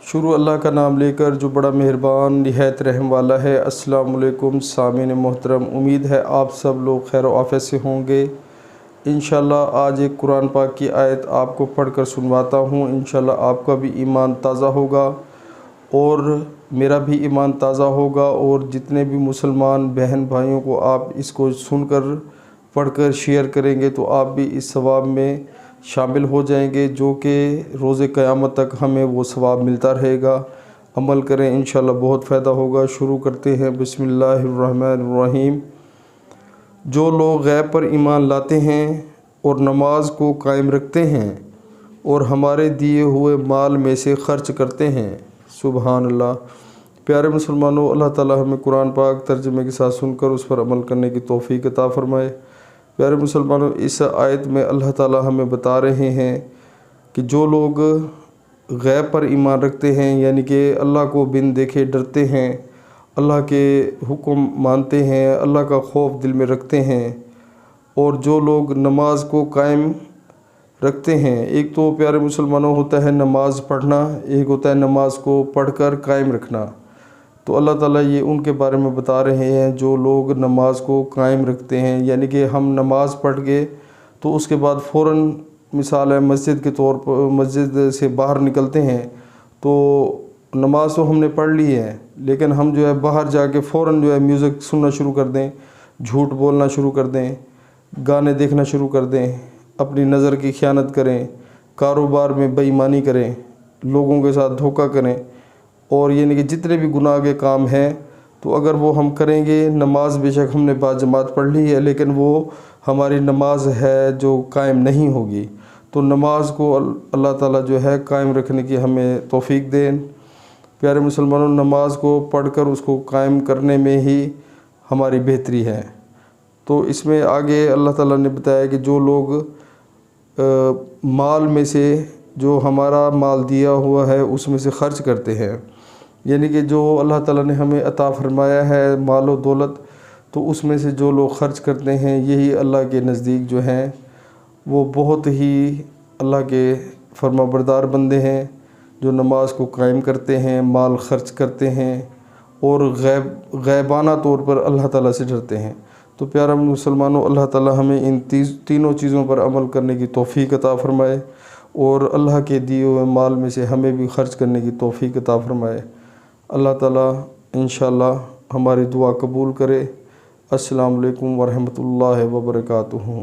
شروع اللہ کا نام لے کر جو بڑا مہربان نہایت رحم والا ہے۔ السلام علیکم سامعین محترم، امید ہے آپ سب لوگ خیر و عافیت سے ہوں گے۔ انشاءاللہ آج ایک قرآن پاک کی آیت آپ کو پڑھ کر سنواتا ہوں۔ انشاءاللہ آپ کا بھی ایمان تازہ ہوگا اور میرا بھی ایمان تازہ ہوگا، اور جتنے بھی مسلمان بہن بھائیوں کو آپ اس کو سن کر پڑھ کر شیئر کریں گے تو آپ بھی اس ثواب میں شامل ہو جائیں گے، جو کہ روز قیامت تک ہمیں وہ ثواب ملتا رہے گا۔ عمل کریں، انشاءاللہ بہت فائدہ ہوگا۔ شروع کرتے ہیں۔ بسم اللہ الرحمن الرحیم۔ جو لوگ غیب پر ایمان لاتے ہیں اور نماز کو قائم رکھتے ہیں اور ہمارے دیے ہوئے مال میں سے خرچ کرتے ہیں۔ سبحان اللہ۔ پیارے مسلمانوں، اللہ تعالی ہمیں قرآن پاک ترجمے کے ساتھ سن کر اس پر عمل کرنے کی توفیق عطا فرمائے۔ پیارے مسلمانوں، اس آیت میں اللہ تعالی ہمیں بتا رہے ہیں کہ جو لوگ غیب پر ایمان رکھتے ہیں، یعنی کہ اللہ کو بن دیکھے ڈرتے ہیں، اللہ کے حکم مانتے ہیں، اللہ کا خوف دل میں رکھتے ہیں، اور جو لوگ نماز کو قائم رکھتے ہیں۔ ایک تو پیارے مسلمانوں ہوتا ہے نماز پڑھنا، ایک ہوتا ہے نماز کو پڑھ کر قائم رکھنا۔ تو اللہ تعالیٰ یہ ان کے بارے میں بتا رہے ہیں جو لوگ نماز کو قائم رکھتے ہیں، یعنی کہ ہم نماز پڑھ گئے تو اس کے بعد فوراً مثال ہے مسجد کے طور پر مسجد سے باہر نکلتے ہیں تو نماز تو ہم نے پڑھ لی ہے، لیکن ہم جو ہے باہر جا کے فوراً جو ہے میوزک سننا شروع کر دیں، جھوٹ بولنا شروع کر دیں، گانے دیکھنا شروع کر دیں، اپنی نظر کی خیانت کریں، کاروبار میں بے ایمانی کریں، لوگوں کے ساتھ دھوکہ کریں، اور یعنی کہ جتنے بھی گناہ کے کام ہیں تو اگر وہ ہم کریں گے، نماز بے شک ہم نے باجماعت پڑھ لی ہے لیکن وہ ہماری نماز ہے جو قائم نہیں ہوگی۔ تو نماز کو اللہ تعالیٰ جو ہے قائم رکھنے کی ہمیں توفیق دیں۔ پیارے مسلمانوں، نماز کو پڑھ کر اس کو قائم کرنے میں ہی ہماری بہتری ہے۔ تو اس میں آگے اللہ تعالیٰ نے بتایا کہ جو لوگ مال میں سے جو ہمارا مال دیا ہوا ہے اس میں سے خرچ کرتے ہیں، یعنی کہ جو اللہ تعالیٰ نے ہمیں عطا فرمایا ہے مال و دولت، تو اس میں سے جو لوگ خرچ کرتے ہیں یہی اللہ کے نزدیک جو ہیں وہ بہت ہی اللہ کے فرما بردار بندے ہیں، جو نماز کو قائم کرتے ہیں، مال خرچ کرتے ہیں اور غیبانہ طور پر اللہ تعالیٰ سے ڈرتے ہیں۔ تو پیارا مسلمانوں، اللہ تعالیٰ ہمیں ان تینوں چیزوں پر عمل کرنے کی توفیق عطا فرمائے اور اللہ کے دیے ہوئے مال میں سے ہمیں بھی خرچ کرنے کی توفیق عطا فرمائے۔ اللہ تعالیٰ انشاءاللہ ہماری دعا قبول کرے۔ السلام علیکم ورحمۃ اللہ وبرکاتہ۔